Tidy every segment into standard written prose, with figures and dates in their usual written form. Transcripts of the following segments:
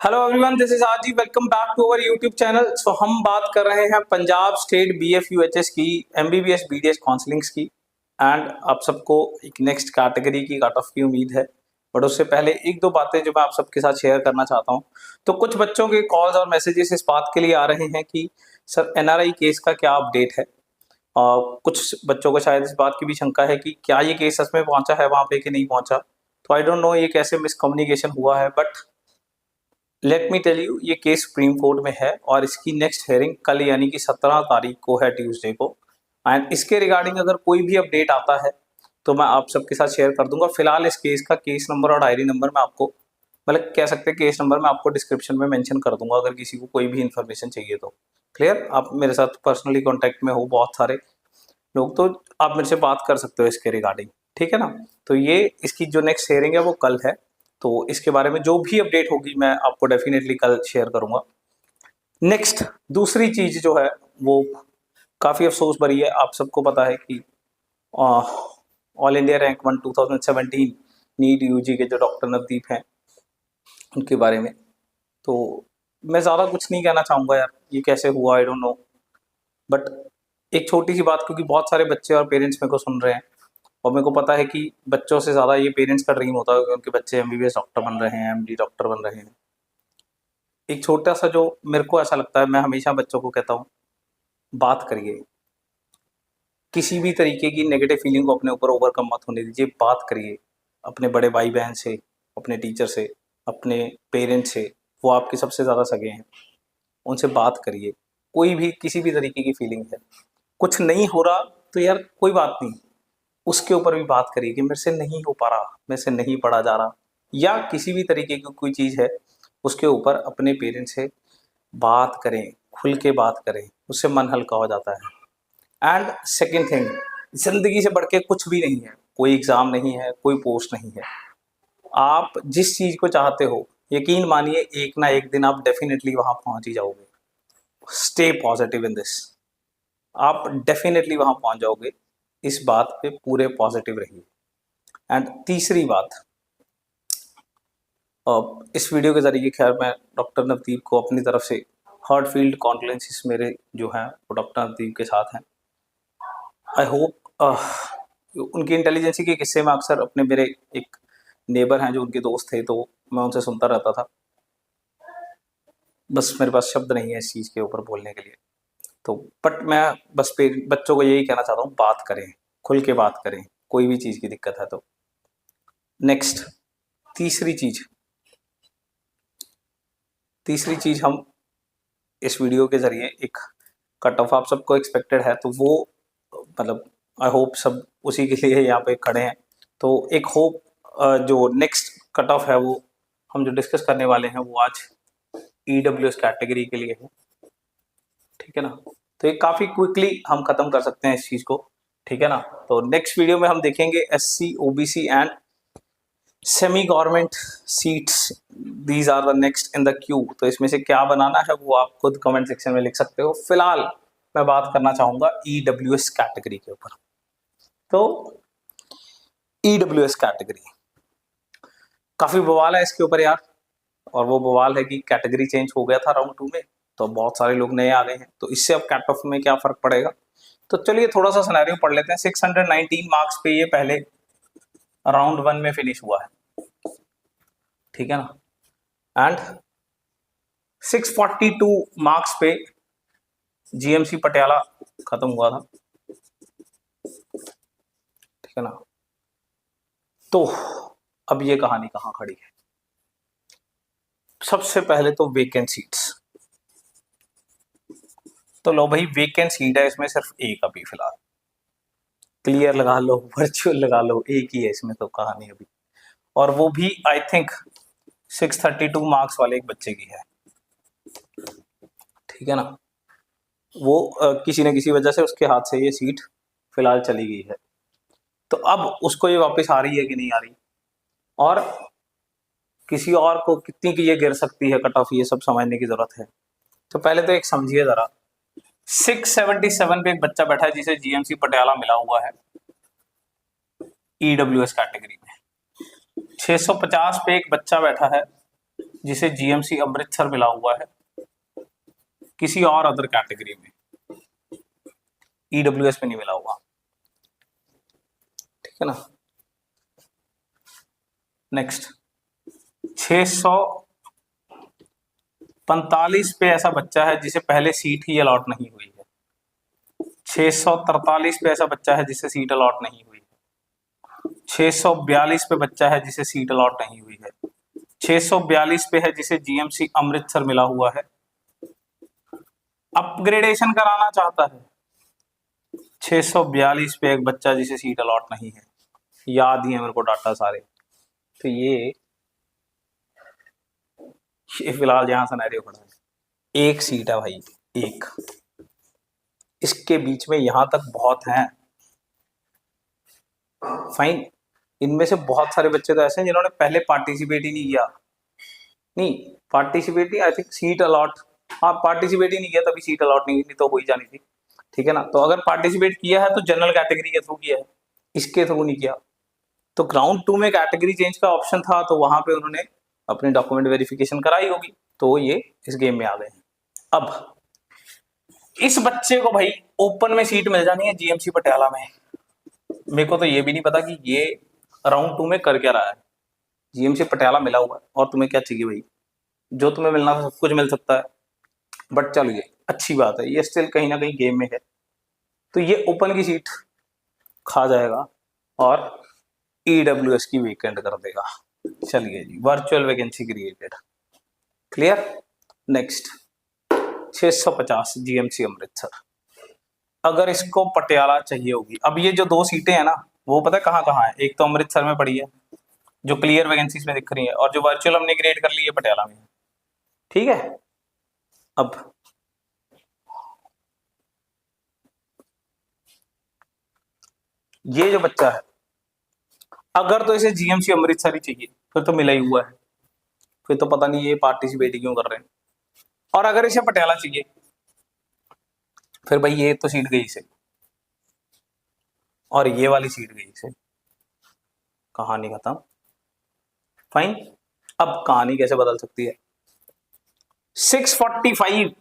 Hello everyone, this is Aaji. Welcome back to our YouTube channel. So हम बात कर रहे हैं पंजाब स्टेट BF UHS की MBBS BDS काउंसलिंग्स की। एंड आप सबको एक नेक्स्ट कैटेगरी की कट ऑफ की उम्मीद है, बट उससे पहले एक दो बातें जो मैं आप सबके साथ शेयर करना चाहता हूं। तो कुछ बच्चों के कॉल्स और मैसेजेस इस बात के लिए आ रहे हैं कि सर NRI केस का क्या अपडेट है। और कुछ बच्चों को शायद इस बात की भी शंका है कि क्या ये केस सच में पहुंचा है वहां पे कि नहीं पहुंचा। तो आई डोंट नो ये कैसे मिसकम्युनिकेशन हुआ है, but let me tell you, ये केस सुप्रीम कोर्ट में है और इसकी नेक्स्ट हेयरिंग कल यानी कि 17 तारीख को है, ट्यूसडे को। एंड इसके रिगार्डिंग अगर कोई भी अपडेट आता है तो मैं आप सबके साथ शेयर कर दूंगा। फिलहाल इस केस का केस नंबर और डायरी नंबर मैं आपको, मतलब कह सकते हैं केस नंबर मैं आपको डिस्क्रिप्शन में मेंशन कर दूंगा अगर किसी को कोई भी इन्फॉर्मेशन चाहिए तो। क्लियर? आप मेरे साथ पर्सनली कॉन्टैक्ट में हो बहुत सारे लोग, तो आप मेरे से बात कर सकते हो इसके रिगार्डिंग, ठीक है ना। तो ये इसकी जो नेक्स्ट हेयरिंग है वो कल है, तो इसके बारे में जो भी अपडेट होगी मैं आपको डेफिनेटली कल शेयर करूंगा। नेक्स्ट दूसरी चीज जो है वो काफी अफसोस भरी है। आप सबको पता है कि all India rank 1 2017 NEET UG के जो डॉक्टर नवदीप हैं उनके बारे में, तो मैं ज़्यादा कुछ नहीं कहना चाहूँगा यार, ये कैसे हुआ आई डोंट नो। बट एक छोटी सी बात, क्योंकि बहुत सारे बच्चे और पेरेंट्स मेरे को सुन रहे हैं और मेरे को पता है कि बच्चों से ज़्यादा ये पेरेंट्स का ड्रीम होता है कि उनके बच्चे MBBS डॉक्टर बन रहे हैं, MD डॉक्टर बन रहे हैं। एक छोटा सा जो मेरे को ऐसा लगता है, मैं हमेशा बच्चों को कहता हूँ, बात करिए। किसी भी तरीके की नेगेटिव फीलिंग को अपने ऊपर ओवरकम मत होने दीजिए। बात करिए अपने बड़े भाई बहन से, अपने टीचर से, अपने पेरेंट्स से। वो आपके सबसे ज़्यादा सगे हैं, उनसे बात करिए। कोई भी किसी भी तरीके की फीलिंग है, कुछ नहीं हो रहा तो यार कोई बात नहीं, उसके ऊपर भी बात करिए कि मेरे से नहीं हो पा रहा, मेरे से नहीं पढ़ा जा रहा, या किसी भी तरीके की कोई चीज़ है उसके ऊपर अपने पेरेंट्स से बात करें, खुल के बात करें, उससे मन हल्का हो जाता है। एंड सेकेंड थिंग, जिंदगी से बढ़ के कुछ भी नहीं है। कोई एग्ज़ाम नहीं है, कोई पोस्ट नहीं है। आप जिस चीज़ को चाहते हो, यकीन मानिए एक ना एक दिन आप डेफिनेटली वहाँ पहुँच ही जाओगे। स्टे पॉजिटिव इन दिस, आप डेफिनेटली वहाँ पहुँच जाओगे। इस बात पे पूरे पॉजिटिव रहिए। एंड तीसरी बात, इस वीडियो के ज़रिए खैर मैं डॉक्टर नवदीप को अपनी तरफ से हार्ट फील्ड कॉन्डोलेंसेस मेरे जो हैं वो डॉक्टर नवदीप के साथ हैं। आई होप उनकी इंटेलिजेंसी के किस्से में अक्सर अपने मेरे एक नेबर हैं जो उनके दोस्त थे, तो मैं उनसे सुनता रहता था। बस मेरे पास शब्द नहीं है इस चीज़ के ऊपर बोलने के लिए। तो बट मैं बस बच्चों को यही कहना चाहता हूँ, बात करें, खुल के बात करें, कोई भी चीज़ की दिक्कत है तो। नेक्स्ट तीसरी चीज़ हम इस वीडियो के ज़रिए एक कट ऑफ आप सबको एक्सपेक्टेड है, तो वो मतलब आई होप सब उसी के लिए यहाँ पे खड़े हैं। तो एक होप जो नेक्स्ट कट ऑफ है वो हम जो डिस्कस करने वाले हैं वो आज EWS कैटेगरी के लिए है, ठीक है ना। तो ये काफ़ी क्विकली हम ख़त्म कर सकते हैं इस चीज़ को, ठीक है ना। तो नेक्स्ट वीडियो में हम देखेंगे SC OBC and semi government seats, these are the next in the queue. तो इसमें से क्या बनाना है वो आप खुद कमेंट सेक्शन में लिख सकते हो। फिलहाल मैं बात करना चाहूँगा EWS कैटेगरी के ऊपर। तो EWS कैटेगरी काफ़ी बवाल है इसके ऊपर यार, और वो बवाल है कि कैटेगरी चेंज हो गया था राउंड 2 में, तो बहुत सारे लोग नए आ गए हैं। तो इससे अब कट ऑफ में क्या फ़र्क पड़ेगा, तो चलिए थोड़ा सा सिनेरियो पढ़ लेते हैं। 619 मार्क्स पे ये पहले राउंड 1 में फिनिश हुआ है, ठीक है ना। एंड 642 मार्क्स पे GMC पटियाला खत्म हुआ था, ठीक है ना। तो अब ये कहानी कहाँ खड़ी है। सबसे पहले तो वेकेंट सीट्स, तो लो भाई वेकेंट सीट है, इसमें सिर्फ एक अभी फिलहाल। क्लियर लगा लो, वर्चुअल लगा लो, एक ही है इसमें तो कहानी अभी। और वो भी आई थिंक 632 मार्क्स वाले एक बच्चे की है, ठीक है ना। वो किसी न किसी वजह से उसके हाथ से ये सीट फिलहाल चली गई है। तो अब उसको ये वापस आ रही है कि नहीं आ रही, और किसी और को कितनी की ये गिर सकती है कट ऑफ, ये सब समझने की जरूरत है। तो पहले तो एक समझिए जरा, 677 पे एक बच्चा बैठा है जिसे GMC पटियाला मिला हुआ है EWS कैटेगरी में। 650 पे एक बच्चा बैठा है जिसे जीएमसी अमृतसर मिला हुआ है किसी और अदर कैटेगरी में, ईडब्ल्यूएस में नहीं मिला हुआ। ठीक है ना। नेक्स्ट 645 पे ऐसा बच्चा है जिसे पहले सीट ही अलॉट नहीं हुई है। 643 पे ऐसा बच्चा है जिसे सीट अलॉट नहीं हुई है। 642 पे बच्चा है जिसे सीट अलॉट नहीं हुई है। 642 पे है जिसे जीएमसी अमृतसर मिला हुआ है, अपग्रेडेशन कराना चाहता है। 642 पे एक बच्चा जिसे सीट अलॉट नहीं है, याद ही है मेरे को डाटा सारे। तो ये फिलहाल जहां सिनेरियो खड़ा है, एक सीट है भाई, एक। इसके बीच में यहां तक बहुत हैं, फाइन। इनमें से बहुत सारे बच्चे तो ऐसे हैं जिन्होंने पहले पार्टिसिपेट ही नहीं किया। नहीं, पार्टिसिपेट नहीं, आई थिंक सीट अलॉट, हाँ पार्टिसिपेट ही नहीं किया तभी सीट अलॉट नहीं तो हो ही जानी थी। ठीक है ना। तो अगर पार्टिसिपेट किया है तो जनरल कैटेगरी के थ्रू किया है, इसके थ्रू नहीं किया। तो ग्राउंड 2 में कैटेगरी चेंज का ऑप्शन था, तो वहां पे उन्होंने अपनी डॉक्यूमेंट वेरिफिकेशन कराई होगी, तो ये इस गेम में आ गए हैं। अब इस बच्चे को भाई ओपन में सीट मिल जानी है जीएमसी पटियाला में। मेरे को तो ये भी नहीं पता कि ये राउंड 2 में कर क्या रहा है। जीएमसी पटियाला मिला हुआ है और तुम्हें क्या चाहिए भाई, जो तुम्हें मिलना था सब कुछ मिल सकता है। बट चलो ये अच्छी बात है, ये स्टिल कहीं ना कहीं गेम में है। तो ये ओपन की सीट खा जाएगा और ईडब्ल्यूएस की वेकेंट कर देगा। चलिए जी, virtual vacancy created, clear. Next 650 GMC Amritsar, अगर इसको पटियाला चाहिए होगी। अब ये जो 2 सीटें हैं ना, वो पता है कहाँ कहाँ है। एक तो अमृतसर में पड़ी है जो क्लियर वैकेंसीज में दिख रही है, और जो वर्चुअल हमने क्रिएट कर ली है पटियाला में। ठीक है। अब ये जो बच्चा है, अगर तो इसे जीएमसी अमृतसर ही चाहिए फिर तो मिला ही हुआ है, फिर तो पता नहीं ये पार्टिसिपेट क्यों कर रहे हैं। और अगर इसे पटियाला चाहिए फिर भाई ये तो सीट गई इसे, और ये वाली सीट गई इसे, कहानी खत्म। फाइन। अब कहानी कैसे बदल सकती है। 645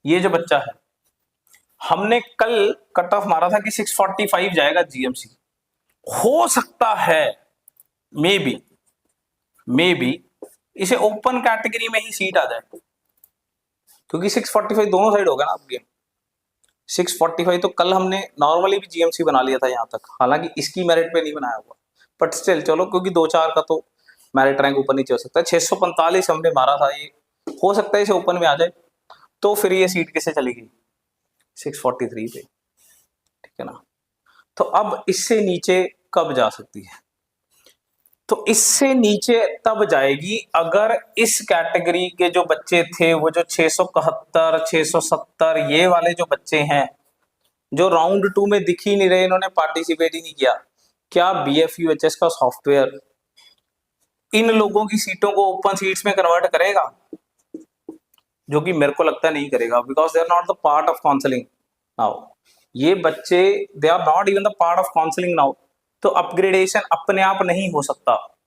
ये जो बच्चा है, हमने कल कट ऑफ मारा था कि 645 जाएगा जीएमसी। हो सकता है मे बी इसे ओपन कैटेगरी में ही सीट आ जाए, क्योंकि 645 दोनों साइड होगा ना अब गेम। 645 तो कल हमने नॉर्मली भी जीएमसी बना लिया था यहां तक, हालांकि इसकी मेरिट पे नहीं बनाया हुआ, बट स्टिल चलो, क्योंकि 2-4 का तो मेरिट रैंक ऊपर नीचे हो सकता है। 645 हमने मारा था, ये हो सकता है इसे ओपन में आ जाए। तो फिर ये सीट किसे चलेगी, 643 पे। ठीक है ना। तो अब इससे नीचे कब जा सकती है, तो इससे नीचे तब जाएगी अगर इस कैटेगरी के जो बच्चे थे, वो जो 671, 670 ये वाले जो बच्चे हैं, जो राउंड 2 में दिख ही नहीं रहे, इन्होंने पार्टिसिपेट ही नहीं किया। क्या बीएफयूएचएस का सॉफ्टवेयर इन लोगों की सीटों को ओपन सीट्स में कन्वर्ट करेगा? जो कि मेरे को लगता नहीं करेगा, because they are not the part of counselling now. ये बच्चे they are not even the part of counselling now, तो अपग्रेडेशन अपने आप नहीं हो सकता।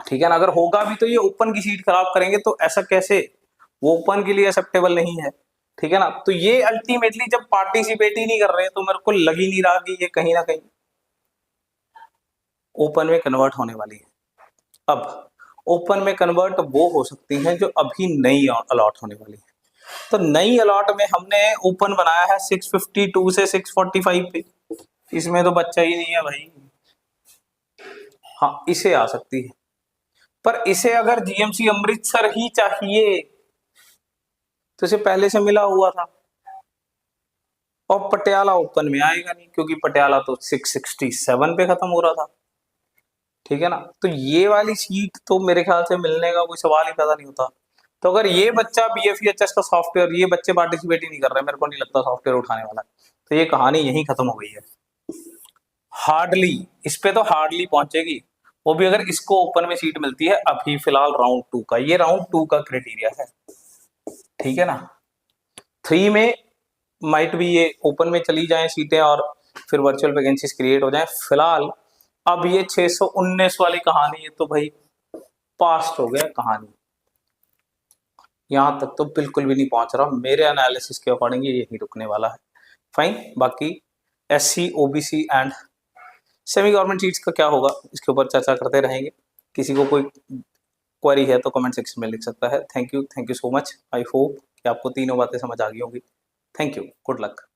ठीक है ना। अगर होगा भी तो ये ओपन की सीट खराब करेंगे, तो ऐसा कैसे, वो ओपन के लिए एक्सेप्टेबल नहीं है। ठीक है ना। तो ये अल्टीमेटली जब पार्टिसिपेट ही नहीं कर रहे हैं, तो मेरे को लग ही नहीं रहा कि ये कहीं ना कहीं ओपन में कन्वर्ट होने वाली है। अब ओपन में कन्वर्ट वो हो सकती हैं जो अभी नई अलॉट होने वाली है। तो नई अलॉट में हमने ओपन बनाया है 652 से 645 पे, इसमें तो बच्चा ही नहीं है भाई। हाँ, इसे आ सकती है, पर इसे अगर जीएमसी अमृतसर ही चाहिए तो इसे पहले से मिला हुआ था, और पटियाला ओपन में आएगा नहीं, क्योंकि पटियाला तो 667 पे खत्म हो रहा था। ठीक है ना। तो ये वाली सीट तो मेरे ख्याल से मिलने का कोई सवाल ही पैदा नहीं होता। तो अगर ये बच्चा बीएफयूएचएस का सॉफ्टवेयर, ये बच्चे पार्टिसिपेट ही नहीं कर रहे, मेरे को नहीं लगता सॉफ्टवेयर उठाने वाला, तो ये कहानी यहीं खत्म हो गई है। हार्डली, इस पे तो हार्डली पहुंचेगी, वो भी अगर इसको ओपन में सीट मिलती है अभी फिलहाल राउंड 2 का। ये राउंड 2 का क्राइटेरिया है। ठीक है ना। 3 में माइट भी ये ओपन में चली जाएं सीटें और फिर वर्चुअल वैकेंसीज क्रिएट हो जाएं। फिलहाल अब ये 619 वाली कहानी है तो भाई पास्ट हो गया कहानी। यहाँ तक तो बिल्कुल भी नहीं पहुंच रहा, मेरे एनालिसिस के अकॉर्डिंग ये यही रुकने वाला है। फाइन, बाकी SC, OBC and semi government seats का क्या होगा, इसके ऊपर चर्चा करते रहेंगे। किसी को कोई क्वेरी है तो कमेंट सेक्शन में लिख सकता है। Thank you so much. I hope कि आपको तीनों बातें समझ आ गई होंगी। Thank you, good luck.